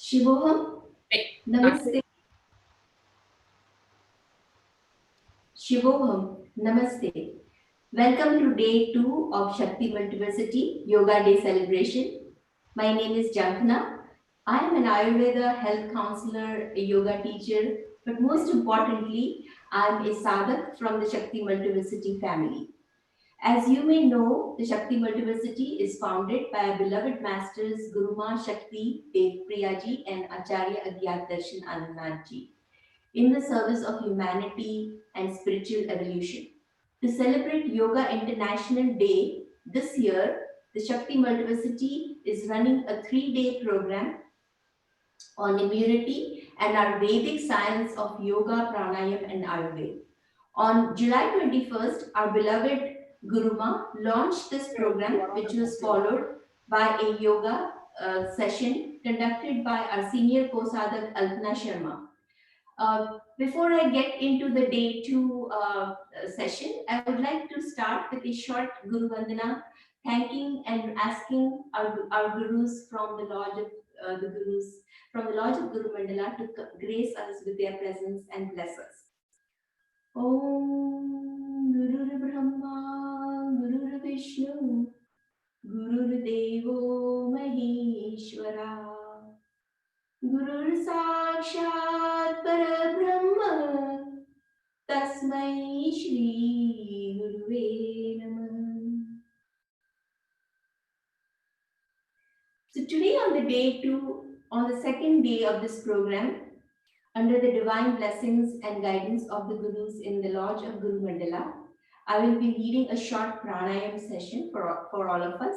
Shivoham, Namaste. Shivoham, Namaste. Welcome to day 2 of Shakti Multiversity Yoga Day celebration. My name is Jankana. I am an Ayurveda health counselor, a yoga teacher, but most importantly, I am a sadhak from the Shakti Multiversity family. As you may know, the Shakti Multiversity is founded by our beloved masters Guruma Shakti Dev Priyaji and Acharya Agyat Darshan Anandji in the service of humanity and spiritual evolution. To celebrate Yoga International Day this year, the Shakti Multiversity is running a 3-day program on immunity and our Vedic science of yoga, pranayam, and Ayurveda. On July 21st, our beloved Guruma launched this program, which was followed by a yoga session conducted by our senior co-sadhak Alpana Sharma. Before I get into the day 2 session, I would like to start with a short Guru Vandana, thanking and asking our gurus from the Lodge of Guru Mandala to grace us with their presence and bless us. Om Guru Brahma Guru Vishnu Guru Devo Maheshwara Guru Sakshat Parabrahma Tasmai Shri Guruve Namah. So today on the second day of this program, under the divine blessings and guidance of the Gurus in the Lodge of Guru Mandala, I will be leading a short pranayam session for all of us.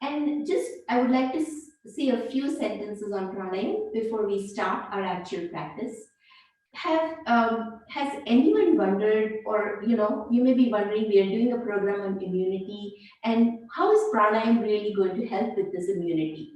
And I would like to say a few sentences on pranayam before we start our actual practice. Has anyone wondered, or you may be wondering, we are doing a program on immunity, and how is pranayam really going to help with this immunity?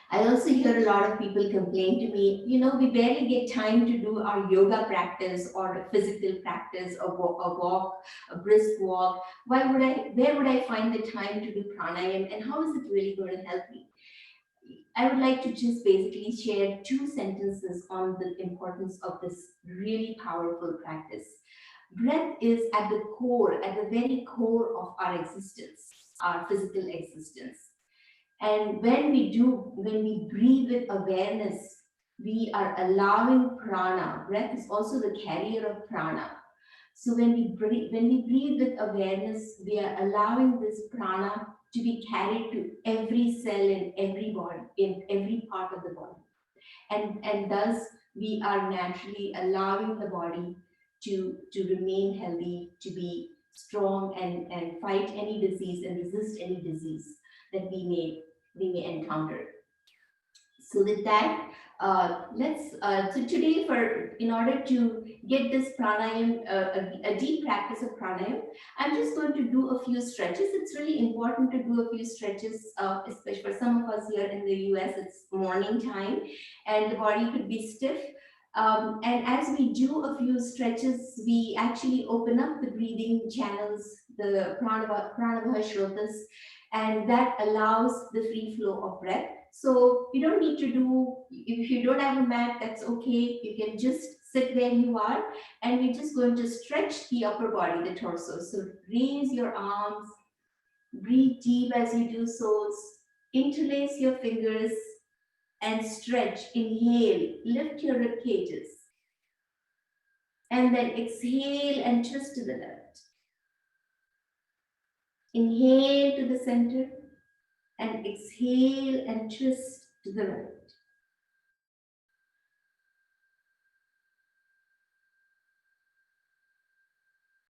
I also hear a lot of people complain to me, we barely get time to do our yoga practice or a physical practice, a walk, a brisk walk. Where would I find the time to do pranayam, and how is it really going to help me? I would like to just basically share 2 sentences on the importance of this really powerful practice. Breath is at the very core of our existence, our physical existence. And when we breathe with awareness, we are allowing prana. Breath is also the carrier of prana. So when we breathe with awareness, we are allowing this prana to be carried to every cell in every body, in every part of the body. And thus we are naturally allowing the body to remain healthy, to be strong and fight any disease and resist any disease that we may encounter. So with that, so today, in order to get this pranayam, a deep practice of pranayam, I'm just going to do a few stretches. It's really important to do a few stretches, especially for some of us here in the US, it's morning time and the body could be stiff. And as we do a few stretches, we actually open up the breathing channels, the pranavaha shrotas, and that allows the free flow of breath. So you don't need to if you don't have a mat, that's okay. You can just sit where you are, and we're just going to stretch the upper body, the torso. So raise your arms, breathe deep as you do so, interlace your fingers and stretch. Inhale, lift your rib cages. And then exhale and twist to the left. Inhale to the center and exhale and twist to the right.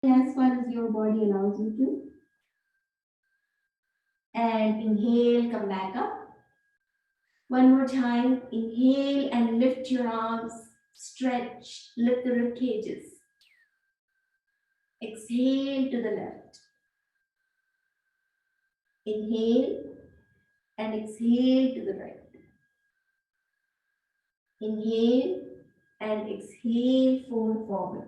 As far as your body allows you to. And inhale, come back up. One more time, inhale and lift your arms, stretch, lift the rib cages. Exhale to the left. Inhale and exhale to the right. Inhale and exhale, fold forward.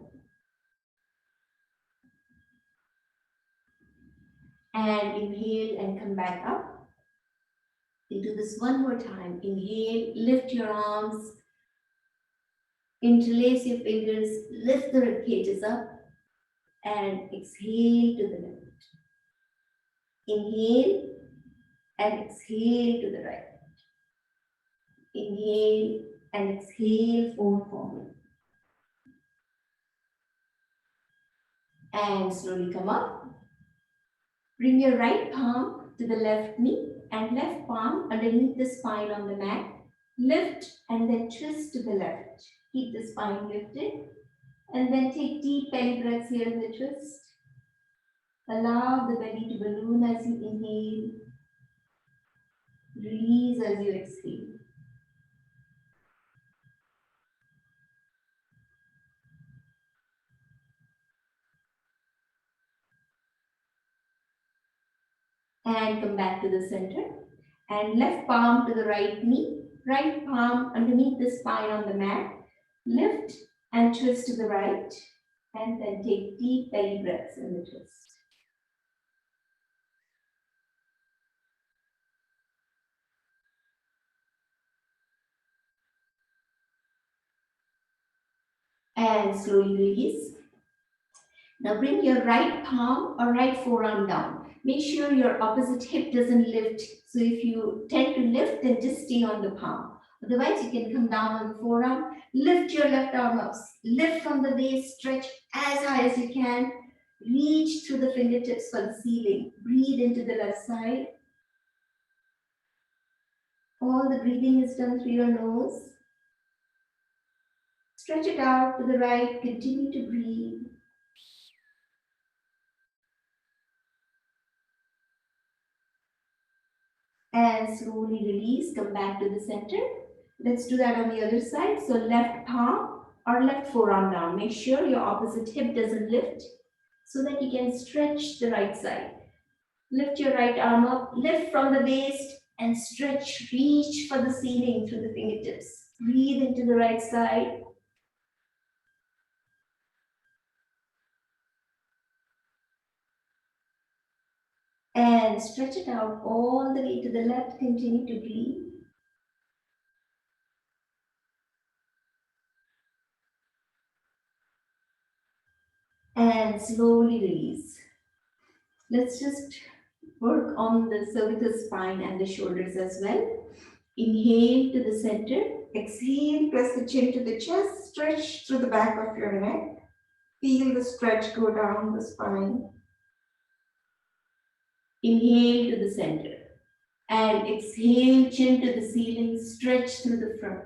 And inhale and come back up. Into this one more time. Inhale, lift your arms, interlace your fingers, lift the rib cages up, and exhale to the left. Inhale and exhale to the right. Inhale and exhale, fold forward. And slowly come up. Bring your right palm to the left knee and left palm underneath the spine on the mat. Lift and then twist to the left. Keep the spine lifted. And then take deep belly breaths here in the twist. Allow the belly to balloon as you inhale. Release as you exhale. And come back to the center. And left palm to the right knee. Right palm underneath the spine on the mat. Lift and twist to the right. And then take deep belly breaths in the twist. And slowly release. Now bring your right palm or right forearm down. Make sure your opposite hip doesn't lift. So if you tend to lift, then just stay on the palm. Otherwise, you can come down on the forearm. Lift your left arm up. Lift from the waist, stretch as high as you can. Reach through the fingertips for the ceiling. Breathe into the left side. All the breathing is done through your nose. Stretch it out to the right. Continue to breathe. And slowly release, come back to the center. Let's do that on the other side. So left palm or left forearm down. Make sure your opposite hip doesn't lift so that you can stretch the right side. Lift your right arm up, lift from the waist and stretch, reach for the ceiling through the fingertips. Breathe into the right side. And stretch it out all the way to the left. Continue to breathe. And slowly release. Let's just work on the cervical spine and the shoulders as well. Inhale to the center. Exhale, press the chin to the chest. Stretch through the back of your neck. Feel the stretch go down the spine. Inhale to the center. And exhale, chin to the ceiling. Stretch through the front.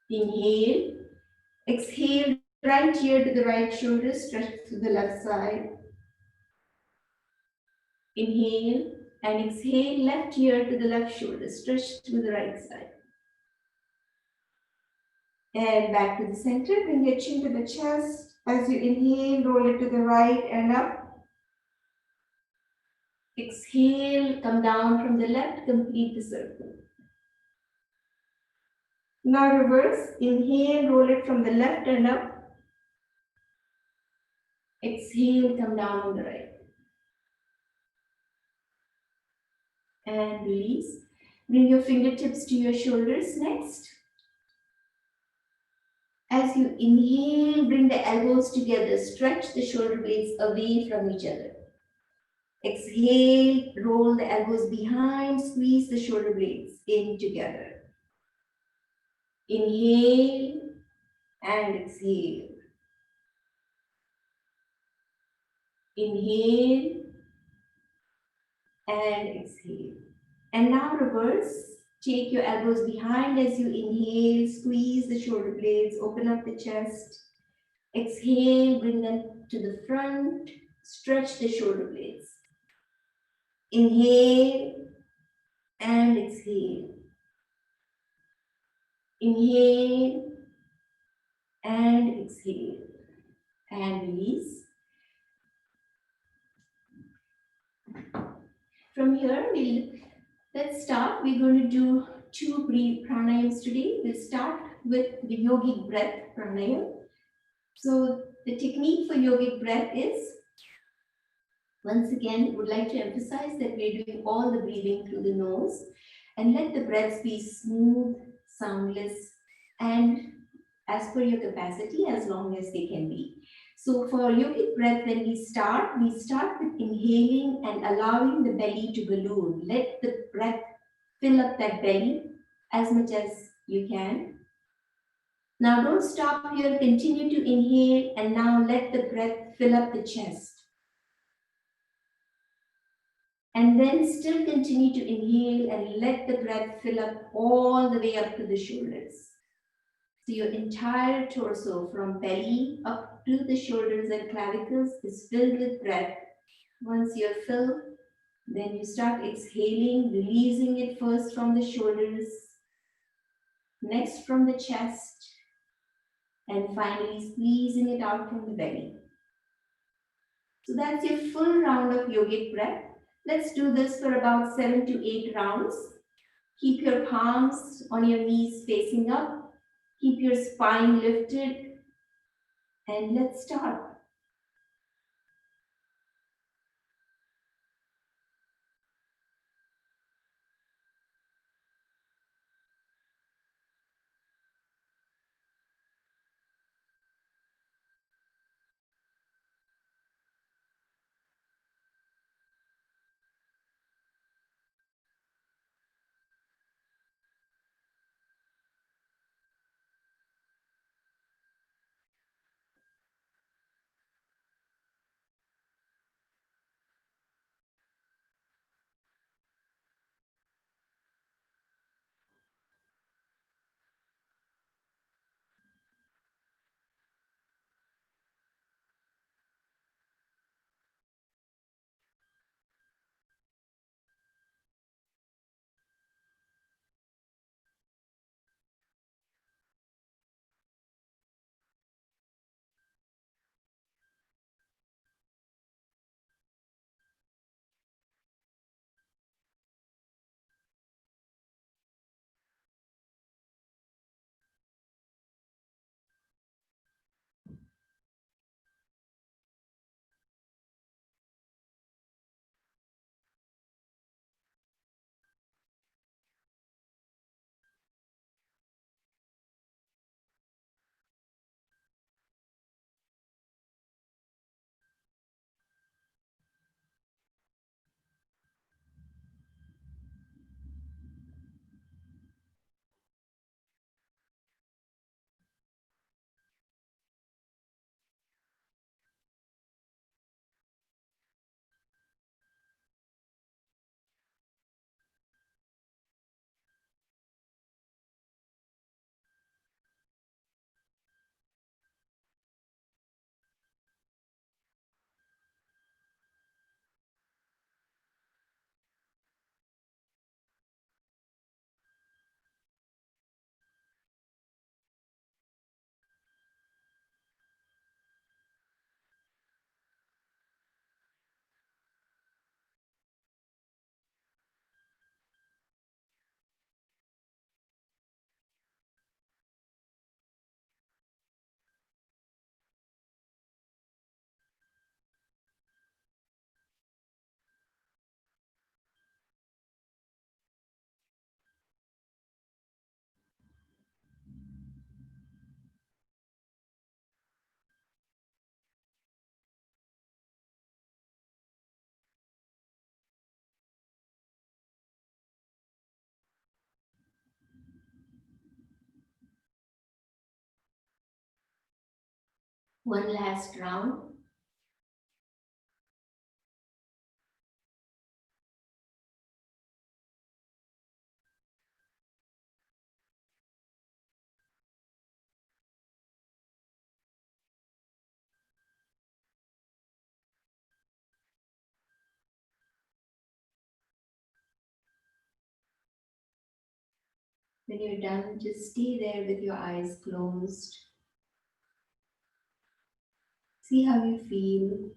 Inhale. Exhale, right ear to the right shoulder. Stretch to the left side. Inhale and exhale, left ear to the left shoulder, stretch to the right side. And back to the center, bring your chin to the chest. As you inhale, roll it to the right and up. Exhale, come down from the left, complete the circle. Now reverse, inhale, roll it from the left and up. Exhale, come down on the right. And release. Bring your fingertips to your shoulders next. As you inhale, bring the elbows together. Stretch the shoulder blades away from each other. Exhale, roll the elbows behind, squeeze the shoulder blades in together. Inhale and exhale. Inhale and exhale. And now reverse. Take your elbows behind as you inhale, squeeze the shoulder blades, open up the chest. Exhale, bring them to the front, stretch the shoulder blades. Inhale and exhale. Inhale and exhale. And release. From here, let's start. We're going to do 2 brief pranayams today. We'll start with the yogic breath pranayam. So the technique for yogic breath is Once again, would like to emphasize that we are doing all the breathing through the nose, and let the breaths be smooth, soundless, and as per your capacity, as long as they can be. So for yogic breath, when we start with inhaling and allowing the belly to balloon. Let the breath fill up that belly as much as you can. Now don't stop here, continue to inhale, and now let the breath fill up the chest. And then still continue to inhale and let the breath fill up all the way up to the shoulders. So your entire torso from belly up to the shoulders and clavicles is filled with breath. Once you're filled, then you start exhaling, releasing it first from the shoulders, next from the chest, and finally squeezing it out from the belly. So that's your full round of yogic breath. Let's do this for about 7 to 8 rounds. Keep your palms on your knees facing up. Keep your spine lifted. And let's start. One last round. When you're done, just stay there with your eyes closed. See how you feel.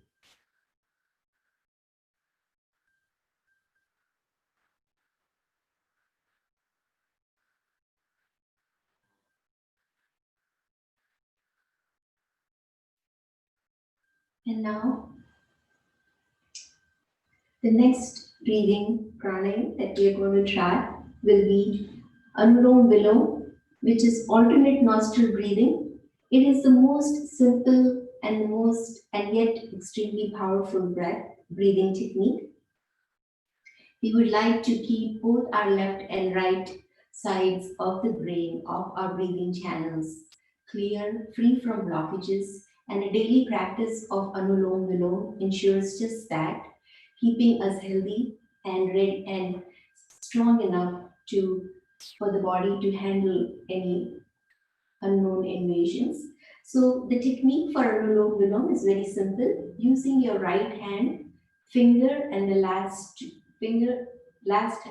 And now The next breathing pranayama that we are going to try will be Anulom Vilom, which is alternate nostril breathing. It is the most simple and most and yet extremely powerful breathing technique. We would like to keep both our left and right sides of the brain of our breathing channels clear, free from blockages, and a daily practice of Anulom Vilom ensures just that, keeping us healthy and ready and strong enough to for the body to handle any unknown invasions. So the technique for Anulom Vilom is very simple. Using your right hand, finger and the finger, last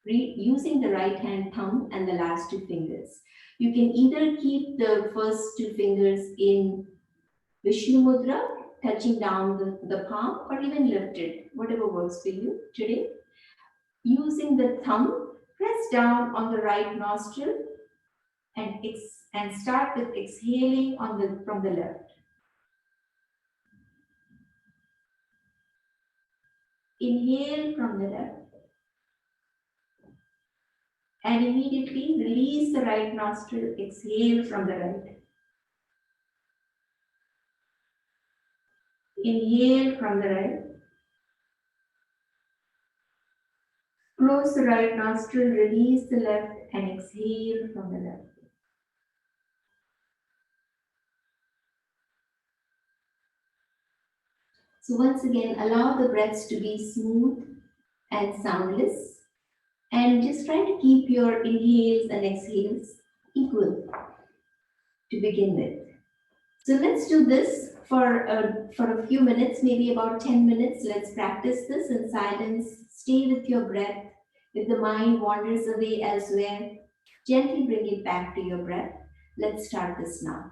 using the right hand thumb and the last two fingers. You can either keep the first two fingers in Vishnu Mudra, touching down the palm, or even lift it, whatever works for you today. Using the thumb, press down on the right nostril and start with exhaling from the left. Inhale from the left and immediately release the right nostril, exhale from the right. Inhale from the right. Close the right nostril, release the left, and exhale from the left. So, once again, allow the breaths to be smooth and soundless, and just try to keep your inhales and exhales equal to begin with. So, let's do this for a few minutes, maybe about 10 minutes. Let's practice this in silence. Stay with your breath. If the mind wanders away elsewhere, gently bring it back to your breath. Let's start this now.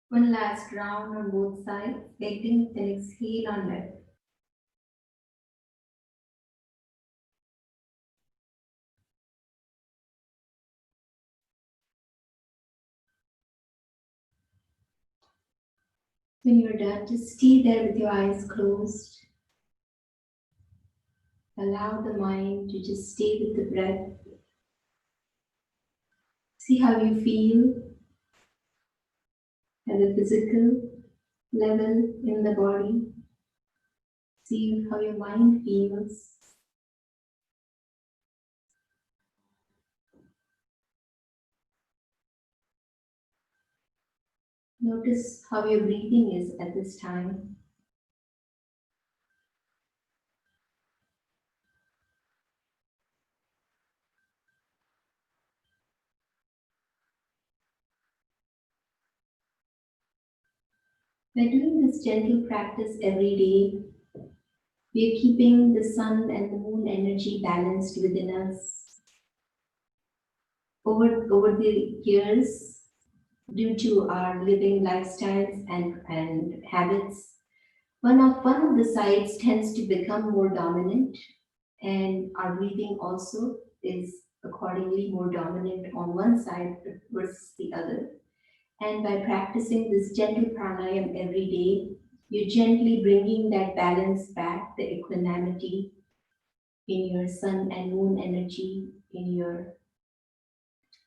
One last round on both sides. Take in, then exhale on left. When you're done, just stay there with your eyes closed. Allow the mind to just stay with the breath. See how you feel at the physical level in the body. See how your mind feels. Notice how your breathing is at this time. By doing this gentle practice every day, we are keeping the sun and the moon energy balanced within us. Over the years, due to our living lifestyles and habits, one of the sides tends to become more dominant, and our breathing also is accordingly more dominant on one side versus the other. And by practicing this gentle pranayam every day, you're gently bringing that balance back, the equanimity in your sun and moon energy, in your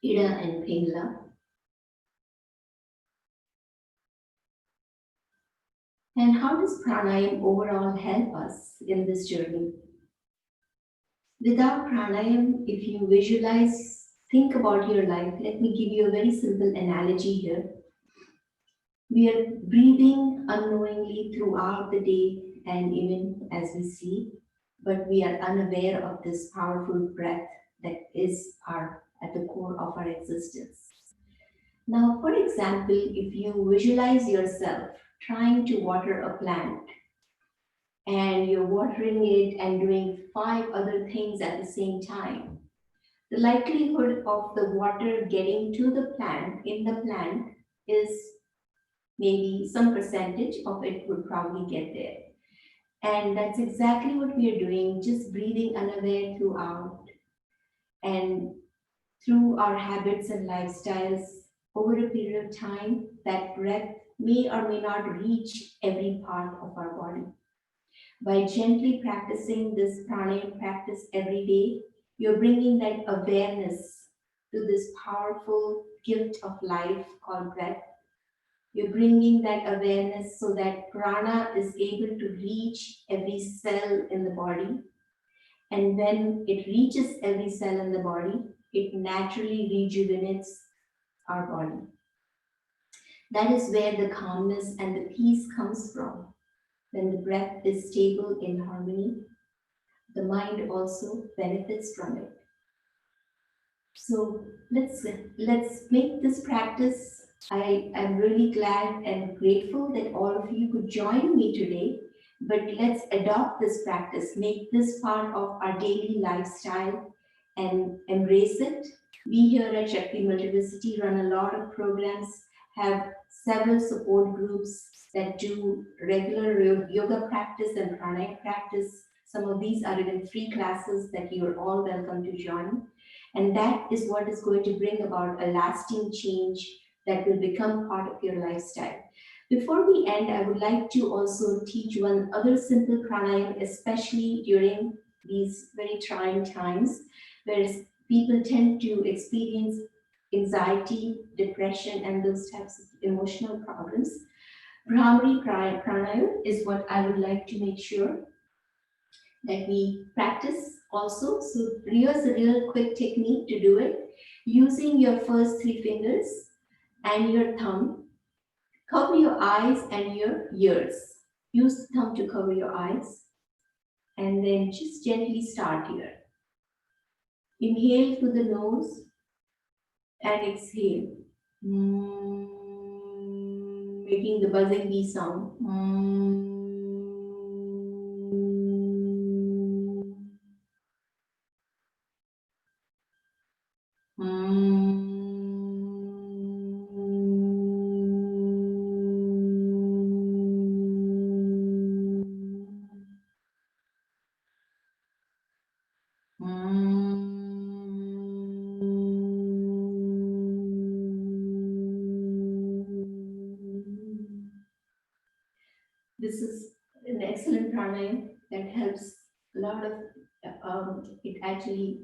Ida and Pingala. And how does pranayam overall help us in this journey? Without pranayam, if you visualize, think about your life, let me give you a very simple analogy here. We are breathing unknowingly throughout the day and even as we sleep, but we are unaware of this powerful breath that is at the core of our existence. Now, for example, if you visualize yourself trying to water a plant and you're watering it and doing five other things at the same time, the likelihood of the water getting to the plant in the plant is maybe some percentage of it would probably get there. And that's exactly what we are doing, just breathing unaware throughout. And through our habits and lifestyles, over a period of time, that breath may or may not reach every part of our body. By gently practicing this pranayama practice every day, you're bringing that awareness to this powerful gift of life called breath. You're bringing that awareness so that prana is able to reach every cell in the body. And when it reaches every cell in the body, it naturally rejuvenates our body. That is where the calmness and the peace comes from. When the breath is stable in harmony, the mind also benefits from it. So let's make this practice. I am really glad and grateful that all of you could join me today. But let's adopt this practice, make this part of our daily lifestyle and embrace it. We here at Shakti University run a lot of programs, have several support groups that do regular yoga practice and pranayama practice. Some of these are even free classes that you are all welcome to join. And that is what is going to bring about a lasting change that will become part of your lifestyle. Before we end, I would like to also teach one other simple pranayam, especially during these very trying times, where people tend to experience anxiety, depression, and those types of emotional problems. Brahmari pranayam is what I would like to make sure that we practice also. So here's a real quick technique to do it. Using your first three fingers and your thumb, cover your eyes and your ears. Use the thumb to cover your eyes and then just gently start here. Inhale through the nose and exhale. Making the buzzing bee sound. This is an excellent pranayam that helps a lot of, it actually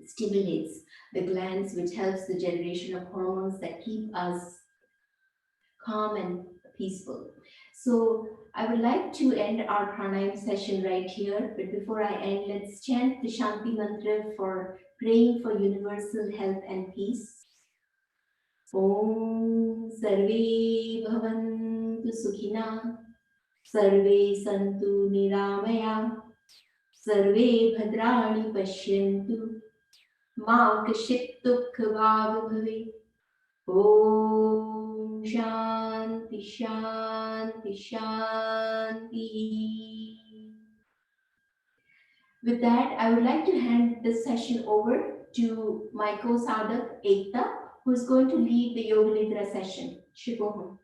stimulates the glands, which helps the generation of hormones that keep us calm and peaceful. So I would like to end our pranayam session right here. But before I end, let's chant the Shanti mantra for praying for universal health and peace. Om Sarve Bhavantu Sukhina, Sarve Santu Niramaya, Sarve Bhadrani Pashyantu, Ma Kashit Dukha Bhave. Om Shanti Shanti Shanti. With that, I would like to hand this session over to my co-sadhak Ekta, who is going to lead the Yoga Nidra session. Shubham.